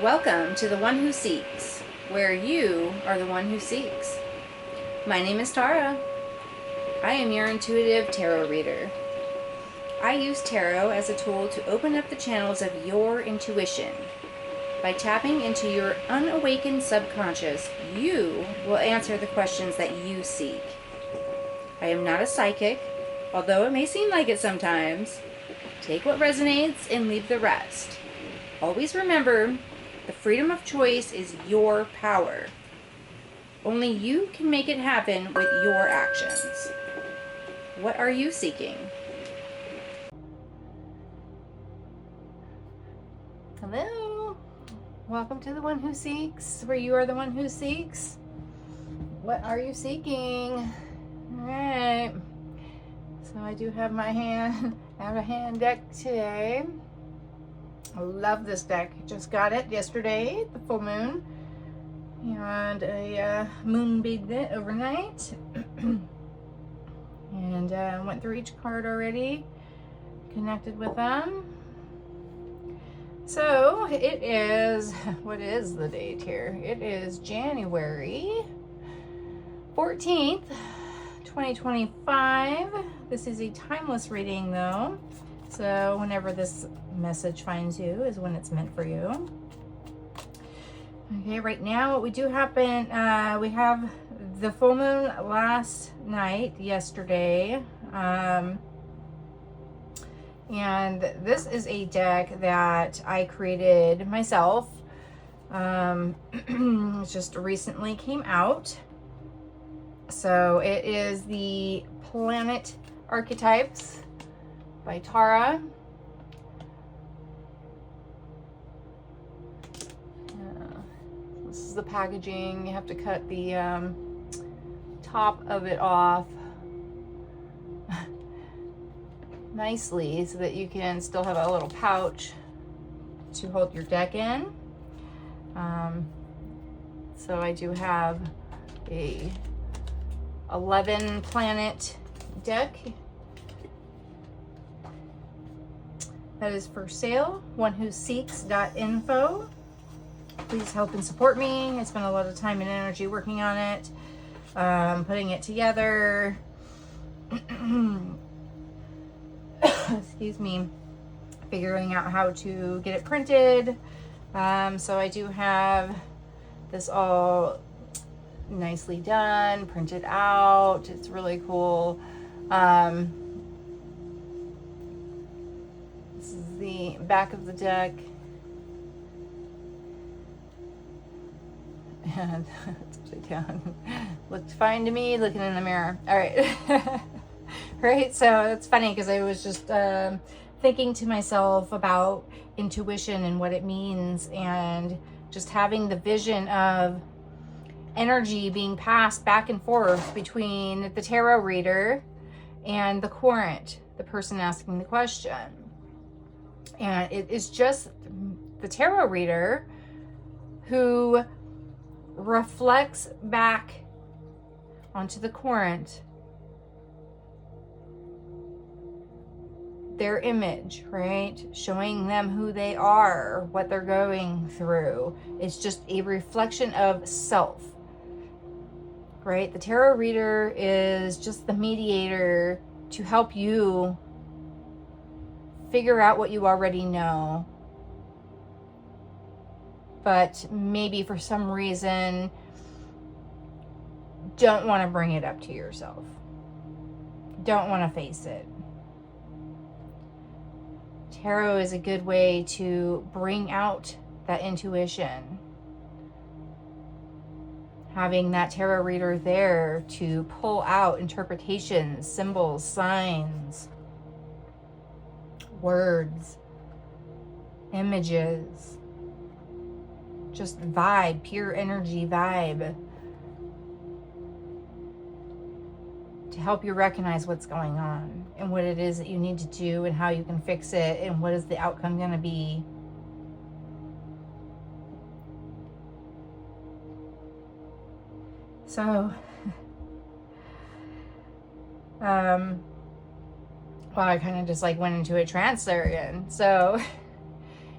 Welcome to The One Who Seeks, where you are the one who seeks. My name is Tara. I am your intuitive tarot reader. I use tarot as a tool to open up the channels of your intuition. By tapping into your unawakened subconscious, you will answer the questions that you seek. I am not a psychic, although it may seem like it sometimes. Take what resonates and leave the rest. Always remember, the freedom of choice is your power. Only you can make it happen with your actions. What are you seeking? Hello. Welcome to The One Who Seeks, where you are the one who seeks. What are you seeking? All right. So I do have my hand, I have a hand deck today. I love this deck. Just got it yesterday, the full moon, and a moon bathed it overnight. And went through each card already, connected with them. So it is, what is the date here? It is January 14th, 2025. This is a timeless reading though. So whenever this message finds you is when it's meant for you. Okay, right now what we do happen, we have the full moon last night, yesterday. And this is a deck that I created myself. It just recently came out. So it is the Planet Archetypes by Tara. This is the packaging. You have to cut the top of it off nicely so that you can still have a little pouch to hold your deck in. So I do have a 11 planet deck that is for sale. onewhoseeks.info. Please help and support me. I spent a lot of time and energy working on it, putting it together. Excuse me. Figuring out how to get it printed. So I do have this all nicely done, printed out. It's really cool. This is the back of the deck. And it's upside down. Looked fine to me looking in the mirror. All right. Right, so it's funny because I was just thinking to myself about intuition and what it means, and just having the vision of energy being passed back and forth between the tarot reader and the querent, the person asking the question. And it is just the tarot reader who reflects back onto the querent their image, right? Showing them who they are, what they're going through. It's just a reflection of self, right? The tarot reader is just the mediator to help you figure out what you already know, but maybe for some reason don't want to bring it up to yourself, don't want to face it. Tarot is a good way to bring out that intuition. Having that tarot reader there to pull out interpretations, symbols, signs, words, images, just vibe, pure energy vibe, to help you recognize what's going on and what it is that you need to do and how you can fix it and what is the outcome going to be. So, well, I kind of just like went into a trance there again. So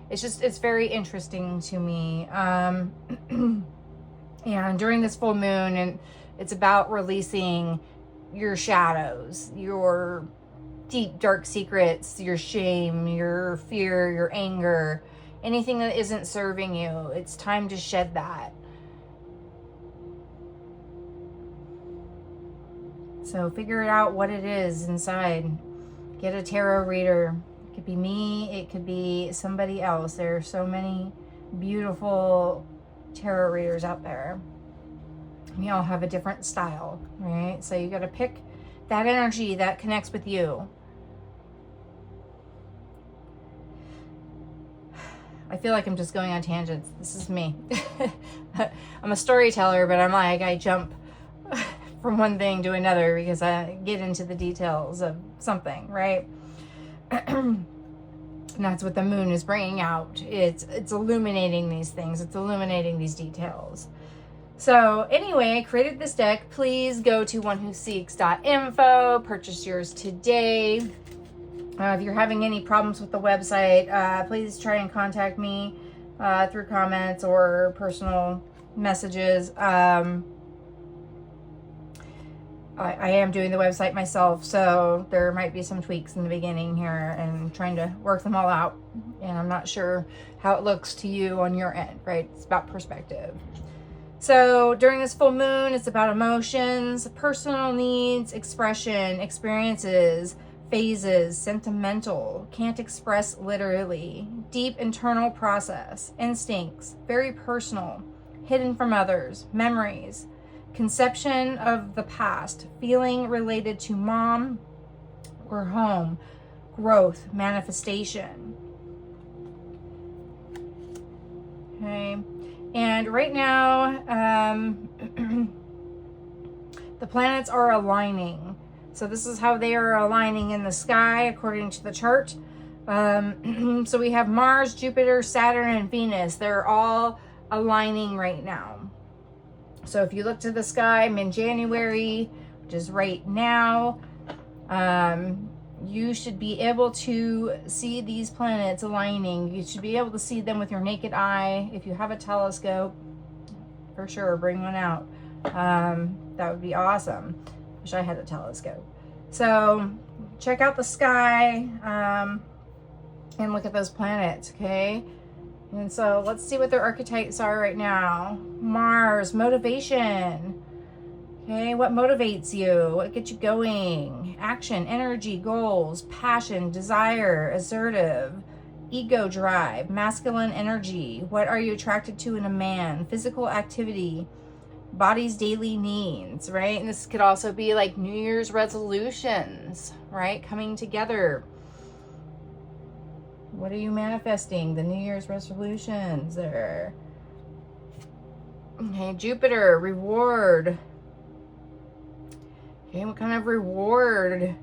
it's very interesting to me. And during this full moon, and it's about releasing your shadows, your deep, dark secrets, your shame, your fear, your anger, anything that isn't serving you. It's time to shed that. So figure out what it is inside. Get a tarot reader. It could be me. It could be somebody else. There are so many beautiful tarot readers out there. We all have a different style, right? So you got to pick that energy that connects with you. I feel like I'm just going on tangents. This is me. I'm a storyteller, but I'm like, I jump from one thing to another because I get into the details of something, right? And that's what the moon is bringing out. It's illuminating these things. It's illuminating these details. So anyway, I created this deck. Please go to onewhoseeks.info, purchase yours today. If you're having any problems with the website, please try and contact me through comments or personal messages. I am doing the website myself, so there might be some tweaks in the beginning here and trying to work them all out. And I'm not sure how it looks to you on your end, right? It's about perspective. So during this full moon, it's about emotions, personal needs, expression, experiences, phases, sentimental, can't express literally, deep internal process, instincts, very personal, hidden from others, memories, conception of the past, feeling related to mom or home, growth, manifestation. Okay, and right now, the planets are aligning. So this is how they are aligning in the sky according to the chart. So we have Mars, Jupiter, Saturn, and Venus. They're all aligning right now. So if you look to the sky in January, which is right now, you should be able to see these planets aligning. You should be able to see them with your naked eye. If you have a telescope, for sure, bring one out. That would be awesome. Wish I had a telescope. So check out the sky and look at those planets, okay? And so let's see what their archetypes are right now. Mars, motivation. Okay, what motivates you? What gets you going? Action, energy, goals, passion, desire, assertive, ego drive, masculine energy. What are you attracted to in a man? Physical activity, body's daily needs, right? And this could also be like New Year's resolutions, right? Coming together. What are you manifesting? The New Year's resolutions there. Okay, Jupiter, reward. Okay, what kind of reward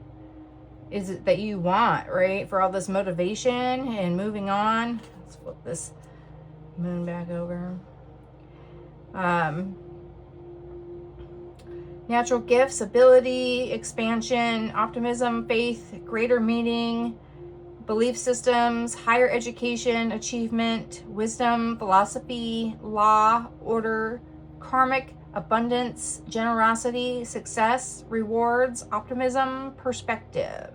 is it that you want, right? For all this motivation and moving on. Let's flip this moon back over. Natural gifts, ability, expansion, optimism, faith, greater meaning, belief systems, higher education, achievement, wisdom, philosophy, law, order, karmic, abundance, generosity, success, rewards, optimism, perspective.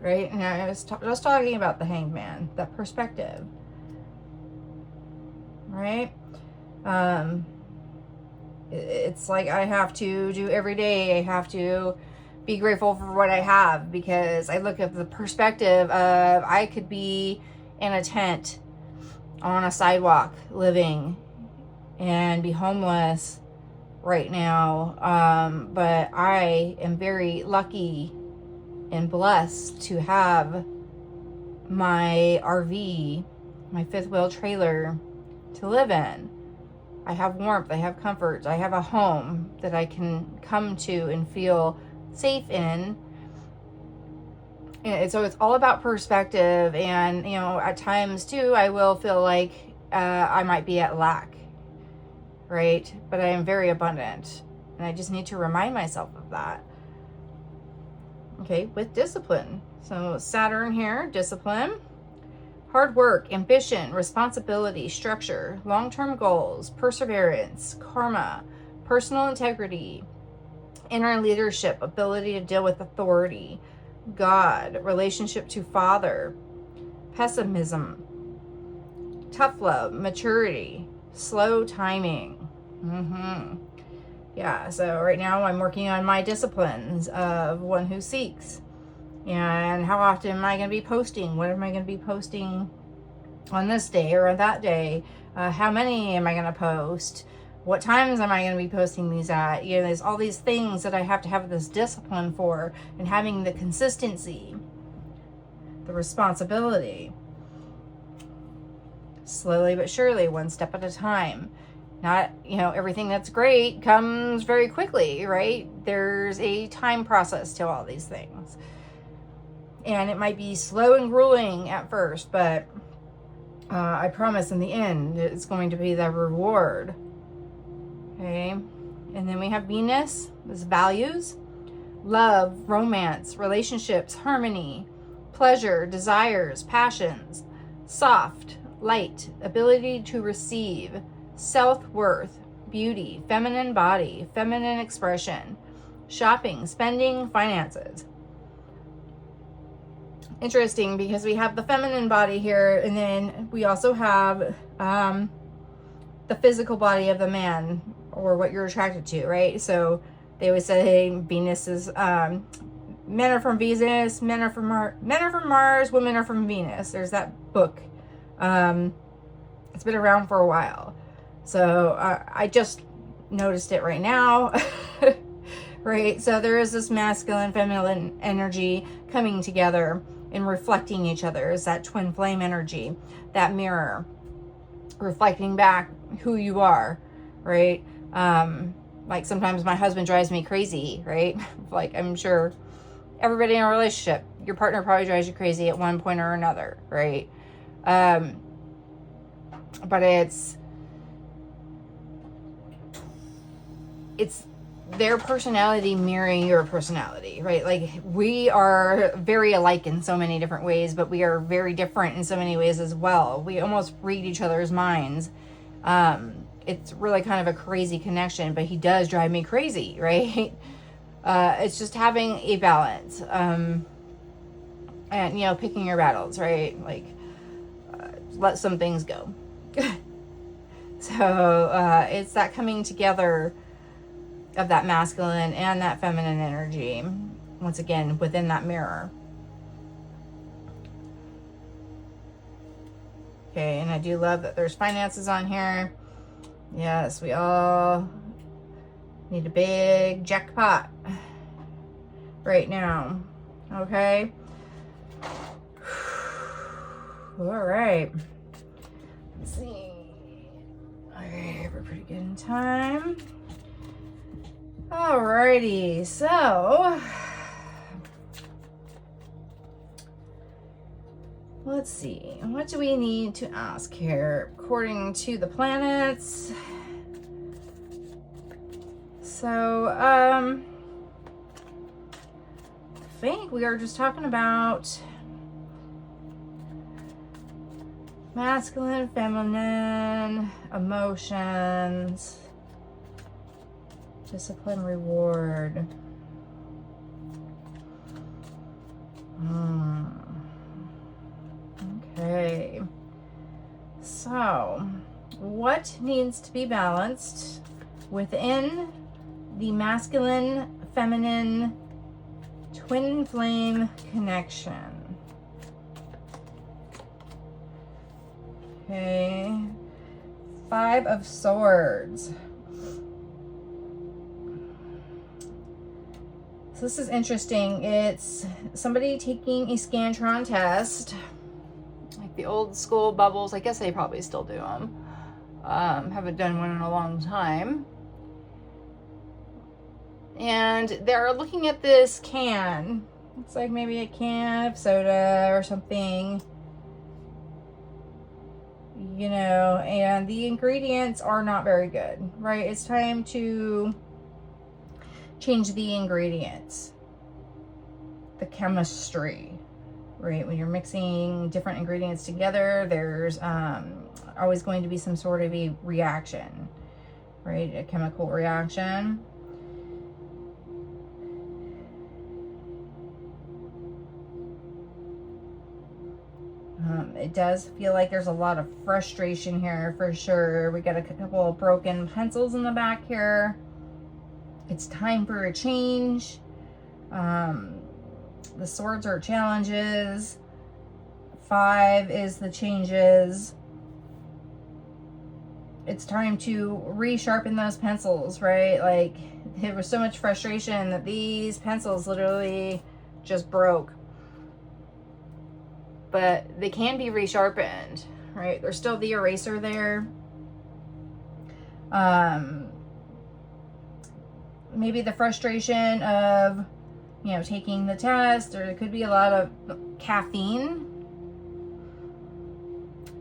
Right? And I was just talking about the Hanged Man, that perspective. Right? It's like I have to do every day. I have to be grateful for what I have, because I look at the perspective of I could be in a tent on a sidewalk living and be homeless right now. But I am very lucky and blessed to have my RV, my fifth wheel trailer to live in. I have warmth, I have comfort, I have a home that I can come to and feel safe in. And so it's all about perspective. And, you know, at times too, I will feel like I might be at lack, right? But I am very abundant, and I just need to remind myself of that. Okay, with discipline. So Saturn here, discipline. Hard work, ambition, responsibility, structure, long-term goals, perseverance, karma, personal integrity, inner leadership, ability to deal with authority, God, relationship to Father, pessimism, tough love, maturity, slow timing. Yeah, so right now I'm working on my disciplines of one who seeks. And how often am I going to be posting? What am I going to be posting on this day or on that day? How many am I going to post? What times am I going to be posting these at? You know, there's all these things that I have to have this discipline for, and having the consistency, the responsibility. Slowly but surely, one step at a time. Not, you know, everything that's great comes very quickly, right? There's a time process to all these things. And it might be slow and grueling at first, but I promise in the end, it's going to be the reward. Okay. And then we have Venus, this values, love, romance, relationships, harmony, pleasure, desires, passions, soft, light, ability to receive, self-worth, beauty, feminine body, feminine expression, shopping, spending, finances. Interesting, because we have the feminine body here, and then we also have the physical body of the man, or what you're attracted to, right? So they always say Venus is men are from Venus, men are from Mars, women are from Venus. There's that book. It's been around for a while, so I just noticed it right now. Right, so there is this masculine feminine energy coming together and reflecting each other. Is that twin flame energy, that mirror reflecting back who you are, right? Like sometimes my husband drives me crazy, right? Like I'm sure everybody in a relationship, your partner probably drives you crazy at one point or another, right? But it's their personality mirroring your personality, right? Like we are very alike in so many different ways, but we are very different in so many ways as well. We almost read each other's minds. It's really kind of a crazy connection, but he does drive me crazy, right? It's just having a balance, and, you know, picking your battles, right? Like, let some things go. So, it's that coming together of that masculine and that feminine energy, once again, within that mirror. Okay, and I do love that there's finances on here. Yes, we all need a big jackpot right now. Okay. All right. Let's see. Okay, we're pretty good in time. Alrighty, so let's see. What do we need to ask here according to the planets? So, I think we are just talking about masculine, feminine, emotions, discipline, reward. Okay. So, what needs to be balanced within the masculine, feminine, twin flame connection? Okay. 5 of Swords. So this is interesting. It's somebody taking a Scantron test, like the old school bubbles. I guess they probably still do them. Haven't done one in a long time. And they're looking at this can. It's like maybe a can of soda or something. You know, and the ingredients are not very good, right? It's time to change the ingredients, the chemistry, right? When you're mixing different ingredients together, there's always going to be some sort of a reaction, right? A chemical reaction. It does feel like there's a lot of frustration here for sure. We got a couple of broken pencils in the back here. It's time for a change. The swords are challenges. 5 is the changes. It's time to resharpen those pencils, right? Like, there was so much frustration that these pencils literally just broke. But they can be resharpened, right? There's still the eraser there. Maybe the frustration of, you know, taking the test, or it could be a lot of caffeine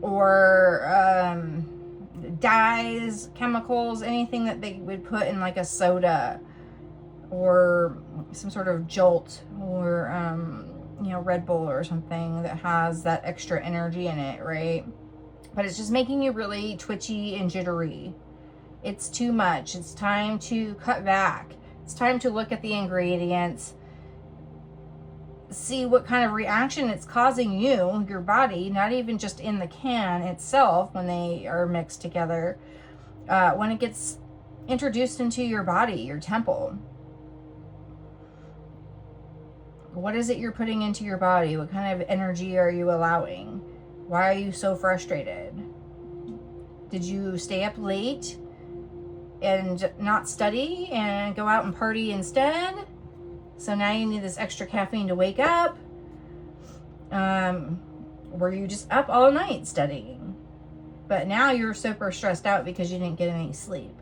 or dyes, chemicals, anything that they would put in like a soda or some sort of jolt or you know, Red Bull or something that has that extra energy in it, right? But it's just making you really twitchy and jittery. It's too much. It's time to cut back. It's time to look at the ingredients, see what kind of reaction it's causing you, your body, not even just in the can itself when they are mixed together, when it gets introduced into your body, your temple. What is it you're putting into your body? What kind of energy are you allowing? Why are you so frustrated? Did you stay up late and not study and go out and party instead? So now you need this extra caffeine to wake up? Were you just up all night studying? But now you're super stressed out because you didn't get any sleep.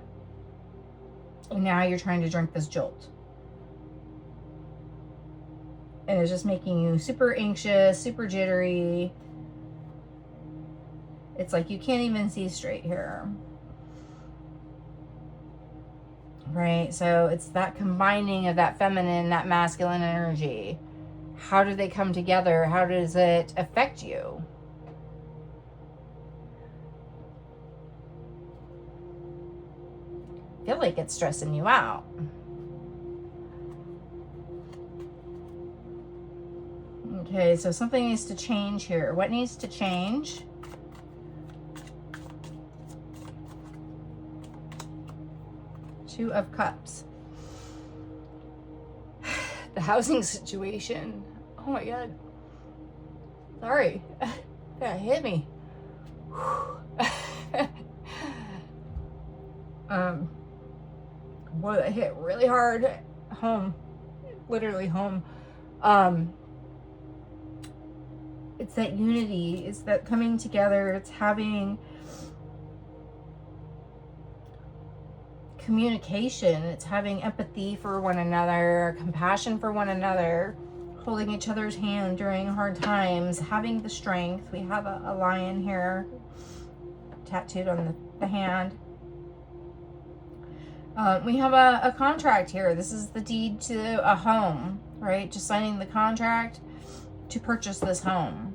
And now you're trying to drink this jolt. And it's just making you super anxious, super jittery. It's like you can't even see straight here. Right? So it's that combining of that feminine, that masculine energy. How do they come together? How does it affect you? I feel like it's stressing you out. Okay, so something needs to change here. What needs to change? Two of Cups. The housing situation. Oh my God. Sorry. That hit me. Boy, that hit really hard. Home. Literally home. It's that unity, it's that coming together, it's having communication, it's having empathy for one another, compassion for one another, holding each other's hand during hard times, having the strength. We have a lion here tattooed on the hand. We have a contract here. This is the deed to a home, right? Just signing the contract to purchase this home.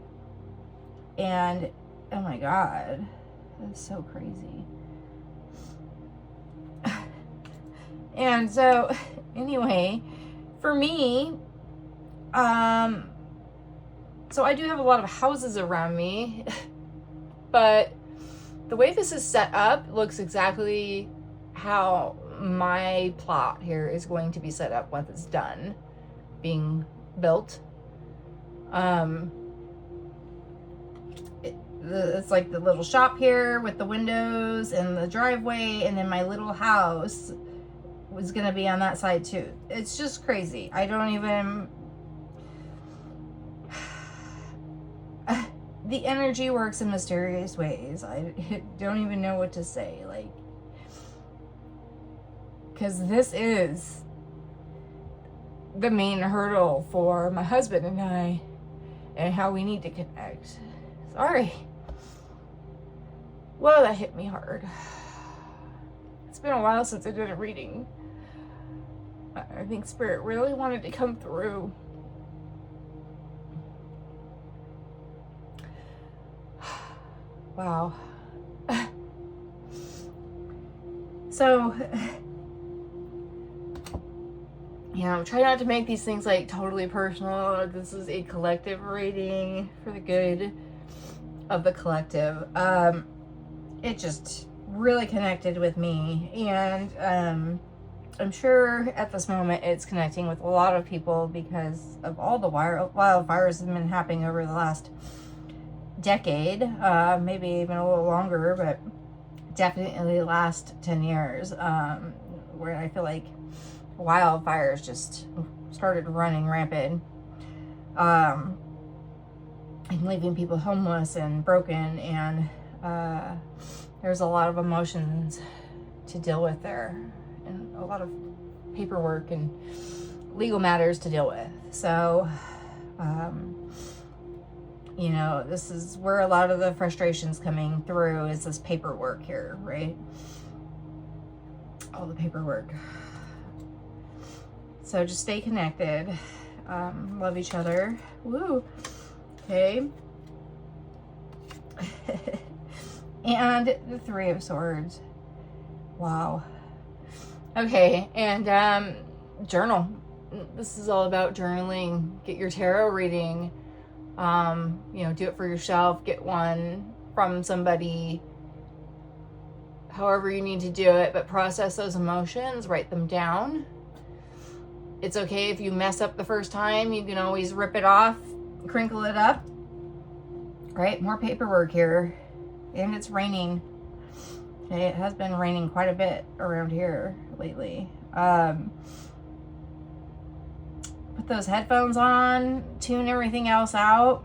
And oh my God, that's so crazy. And so anyway, for me, so I do have a lot of houses around me, but the way this is set up looks exactly how my plot here is going to be set up once it's done being built. It's like the little shop here with the windows and the driveway, and then my little house was gonna be on that side too. It's just crazy. I don't even the energy works in mysterious ways. I don't even know what to say, like, because this is the main hurdle for my husband and I, and how we need to connect. Sorry. Whoa, that hit me hard. It's been a while since I did a reading. I think Spirit really wanted to come through. Wow. So, try not to make these things like totally personal. This is a collective reading for the good of the collective. It just really connected with me, and I'm sure at this moment it's connecting with a lot of people because of all the wildfires that have been happening over the last decade, maybe even a little longer, but definitely the last 10 years, where I feel like wildfires just started running rampant, and leaving people homeless and broken, and there's a lot of emotions to deal with there, and a lot of paperwork and legal matters to deal with. So this is where a lot of the frustrations coming through, is this paperwork here, right? All the paperwork. So just stay connected. Love each other. Woo. Okay. And the Three of Swords. Wow. Okay, and journal. This is all about journaling. Get your tarot reading. Do it for yourself. Get one from somebody. However you need to do it, but process those emotions. Write them down. It's okay if you mess up the first time. You can always rip it off, crinkle it up. Right? More paperwork here. And it's raining. Okay, it has been raining quite a bit around here lately. Put those headphones on, tune everything else out.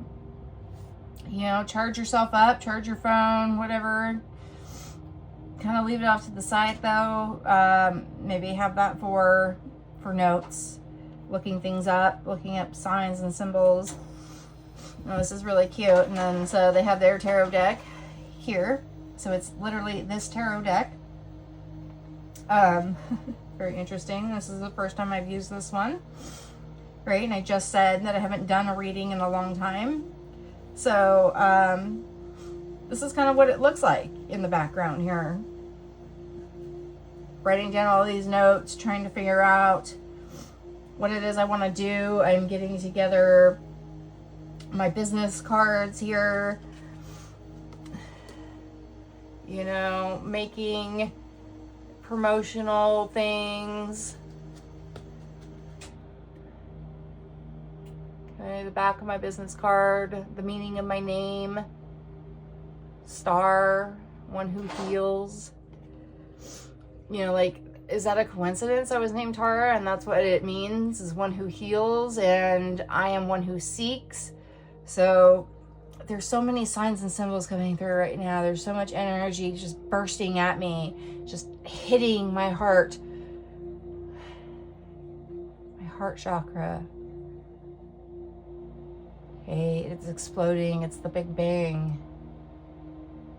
Charge yourself up, charge your phone, whatever. Kind of leave it off to the side though. Maybe have that for notes, looking things up, looking up signs and symbols. Oh, this is really cute. And then so they have their tarot deck here. So it's literally this tarot deck. Very interesting. This is the first time I've used this one. Right, and I just said that I haven't done a reading in a long time. So this is kind of what it looks like in the background here. Writing down all these notes, trying to figure out what it is I want to do. I'm getting together my business cards here. Making promotional things. Okay, the back of my business card, the meaning of my name, star, one who heals. Is that a coincidence I was named Tara and that's what it means, is one who heals, and I am one who seeks. So there's so many signs and symbols coming through right now. There's so much energy just bursting at me, just hitting my heart chakra. Okay, it's exploding. It's the Big Bang.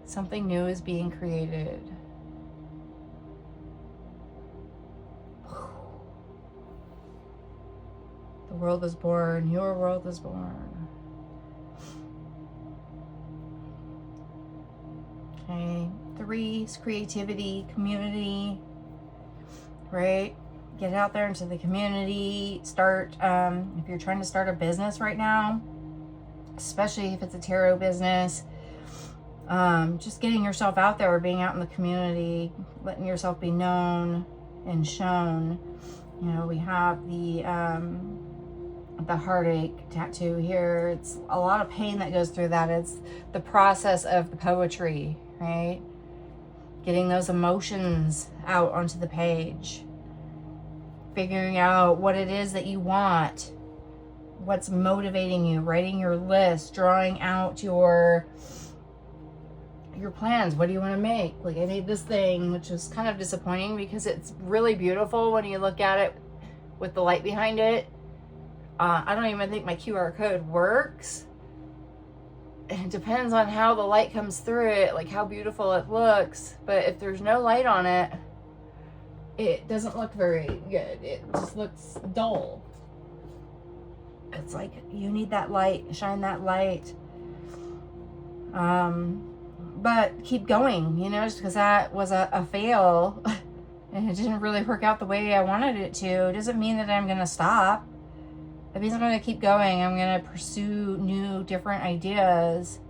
Something new is being created. The world is born. Your world is born. Okay, 3 is creativity, community, right? Get out there into the community. Start, if you're trying to start a business right now, especially if it's a tarot business, just getting yourself out there, or being out in the community, letting yourself be known and shown. We have the heartache tattoo here. It's a lot of pain that goes through that. It's the process of the poetry, right? Getting those emotions out onto the page. Figuring out what it is that you want. What's motivating you. Writing your list. Drawing out your plans. What do you want to make? Like, I made this thing, which was kind of disappointing because it's really beautiful when you look at it with the light behind it. I don't even think my QR code works. It depends on how the light comes through it, like how beautiful it looks. But if there's no light on it, it doesn't look very good. It just looks dull. It's like you need that light, shine that light. but keep going, you know, just because that was a fail and it didn't really work out the way I wanted it to, doesn't mean that I'm going to stop. It means I'm going to keep going. I'm going to pursue new, different ideas.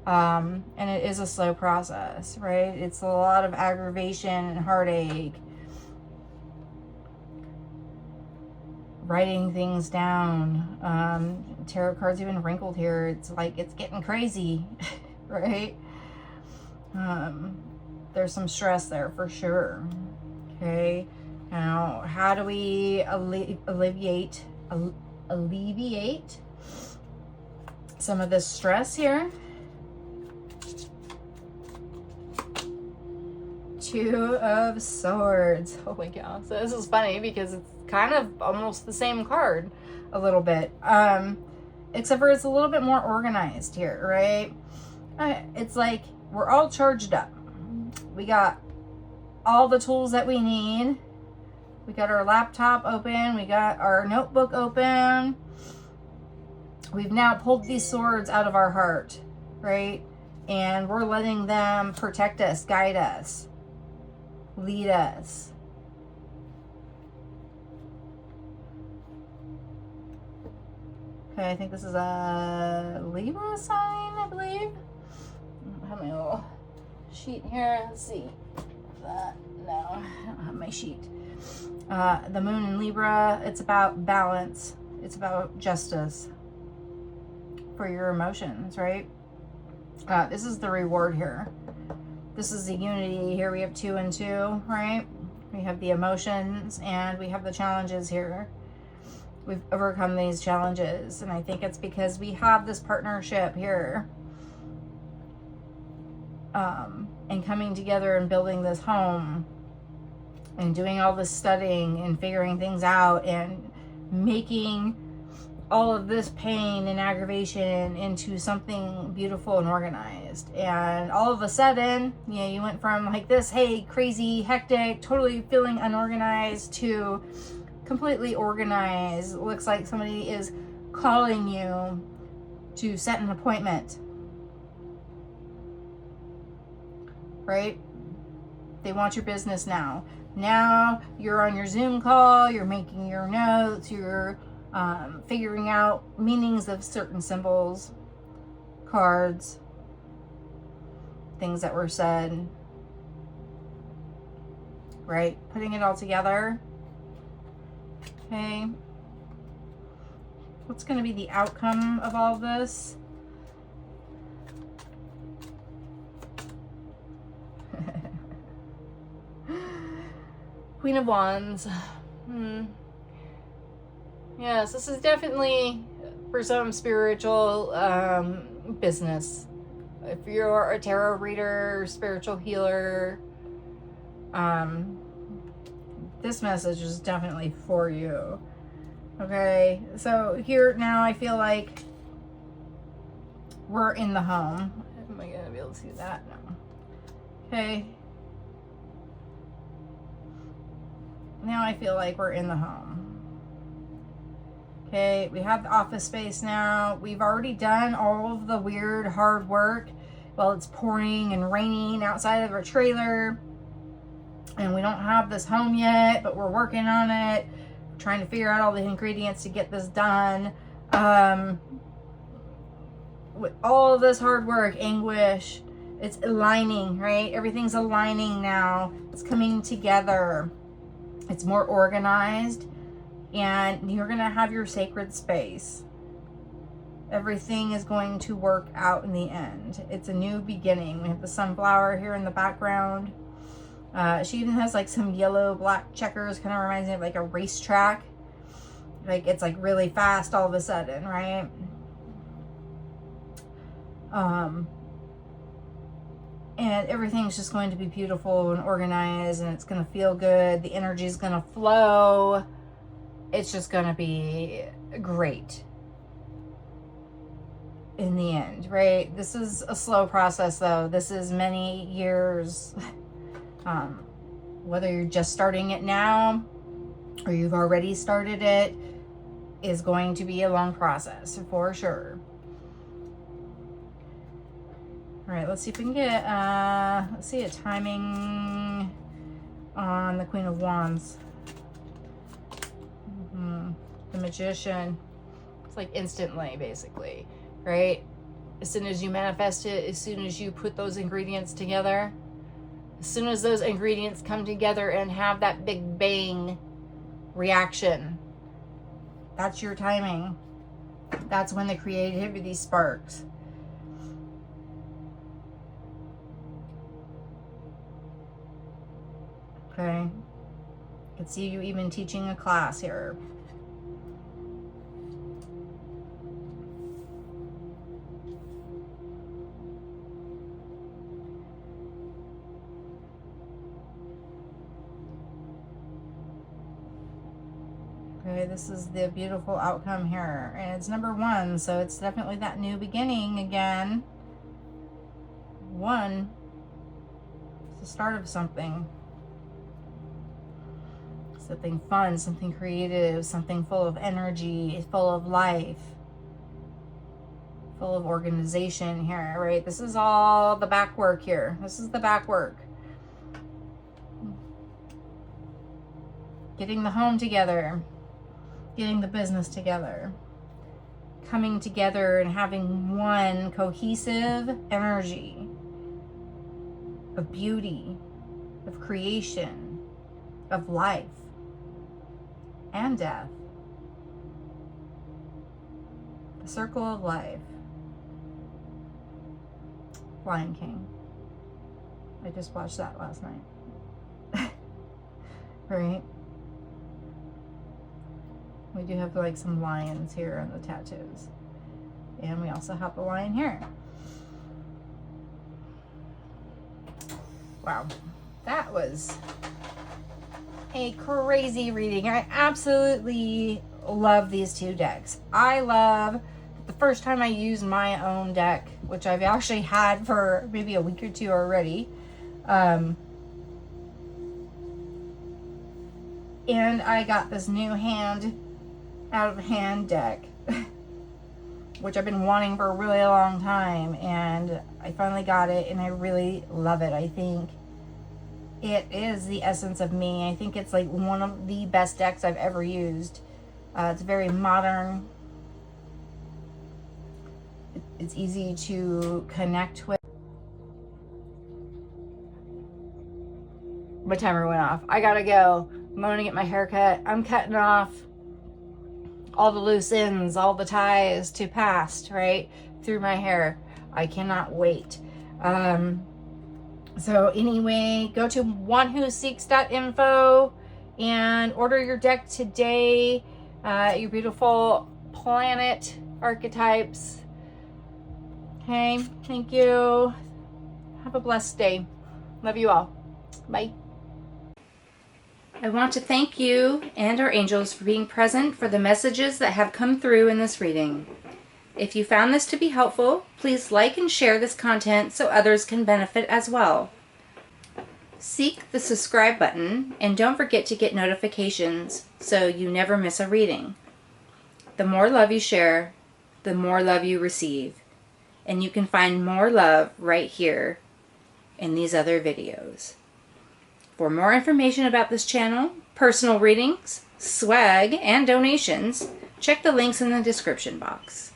And it is a slow process, right? It's a lot of aggravation and heartache. Writing things down. Tarot cards even wrinkled here. It's like it's getting crazy, right? There's some stress there for sure. Okay. Now, how do we alleviate some of this stress here? Two of Swords. Oh my God. So this is funny because it's kind of almost the same card a little bit. Except for it's a little bit more organized here, right? It's like we're all charged up. We got all the tools that we need. We got our laptop open. We got our notebook open. We've now pulled these swords out of our heart, right? And we're letting them protect us, guide us, lead us. Okay, I think this is a Libra sign, I believe. I have my little sheet here. Let's see. That, no, I don't have my sheet. The moon in Libra, it's about balance. It's about justice for your emotions, right? This is the reward here. This is the unity. Here we have 2 and 2, right? We have the emotions and we have the challenges here. We've overcome these challenges, and I think it's because we have this partnership here. And coming together and building this home and doing all this studying and figuring things out and making all of this pain and aggravation into something beautiful and organized. And all of a sudden, you know, you went from like this, hey, crazy, hectic, totally feeling unorganized, to completely organized. It looks like somebody is calling you to set an appointment, right? They want your business now. Now you're on your Zoom call, you're making your notes, you're figuring out meanings of certain symbols, cards, things that were said, right? Putting it all together. Okay. What's going to be the outcome of all of this? Queen of Wands. Yes, this is definitely for some spiritual business. If you're a tarot reader, spiritual healer, this message is definitely for you. Okay, so here now I feel like we're in the home. Am I going to be able to see that? No. Okay. Now I feel like we're in the home. Okay, we have the office space now. We've already done all of the weird hard work while it's pouring and raining outside of our trailer. And we don't have this home yet, but we're working on it. Trying to figure out all the ingredients to get this done. With all of this hard work, anguish, it's aligning, right? Everything's aligning now. It's coming together. It's more organized, and you're going to have your sacred space. Everything is going to work out in the end. It's a new beginning. We have the sunflower here in the background. She even has like some yellow black checkers, kind of reminds me of like a racetrack. Like it's like really fast all of a sudden, right? And everything's just going to be beautiful and organized, and it's going to feel good. The energy is going to flow. It's just going to be great in the end, right? This is a slow process, though. This is many years. Whether you're just starting it now or you've already started it, is going to be a long process for sure. All right, let's see if we can get, let's see a timing on the Queen of Wands. The Magician. It's like instantly, basically, right? As soon as you manifest it, as soon as you put those ingredients together, as soon as those ingredients come together and have that big bang reaction, that's your timing. That's when the creativity sparks. Okay. I can see you even teaching a class here. Okay, this is the beautiful outcome here. And it's number 1, so it's definitely that new beginning again. 1. It's the start of something. Something fun, something creative, something full of energy, full of life, full of organization here, right? This is all the back work here. This is the back work. Getting the home together, getting the business together, coming together and having one cohesive energy of beauty, of creation, of life and death. The circle of life. Lion King. I just watched that last night. Right? We do have like some lions here on the tattoos. And we also have the lion here. Wow. That was a crazy reading. I absolutely love these 2 decks. I love the first time I used my own deck, which I've actually had for maybe a week or 2 already. And I got this new out of hand deck, which I've been wanting for a really long time, and I finally got it, and I really love it. I think it is the essence of me. I think it's like one of the best decks I've ever used. It's very modern. It's easy to connect with. My timer went off. I gotta go. I'm going to get my hair cut. I'm cutting off all the loose ends, all the ties to past, right, through my hair. I cannot wait. So anyway, go to onewhoseeks.info and order your deck today. Your beautiful planet archetypes. Okay, thank you. Have a blessed day. Love you all. Bye. I want to thank you and our angels for being present for the messages that have come through in this reading. If you found this to be helpful, please like and share this content so others can benefit as well. Seek the subscribe button and don't forget to get notifications so you never miss a reading. The more love you share, the more love you receive. And you can find more love right here in these other videos. For more information about this channel, personal readings, swag, and donations, check the links in the description box.